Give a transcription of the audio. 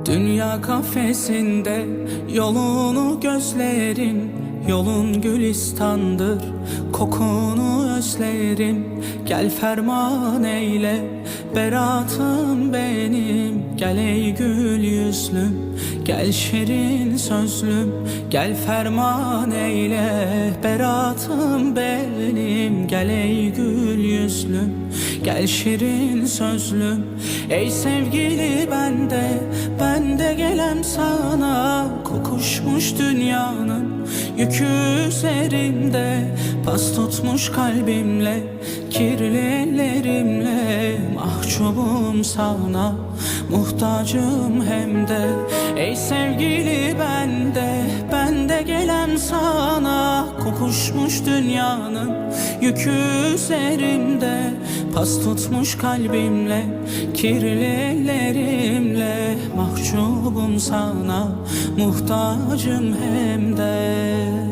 Dünya kafesinde yolunu gözlerim, yolun gülistandır, kokunu özlerim. Gel ferman eyle, beratım benim. Gel ey gül yüzlüm, gel şirin sözlüm. Gel ferman eyle, beratım benim. Gel ey gül yüzlüm, gel şirin sözlüm. Ey sevgili ben de gelem sana. Kokuşmuş dünyanın yükü üzerimde, pas tutmuş kalbimle, kirli ellerimle. Mahcubum sana, muhtacım hem de. Ey sevgili ben de gelem sana. Kokuşmuş dünyanın yükü üzerimde, pas tutmuş kalbimle, kirli ellerimle. Mahcubum sana, muhtacım hem de.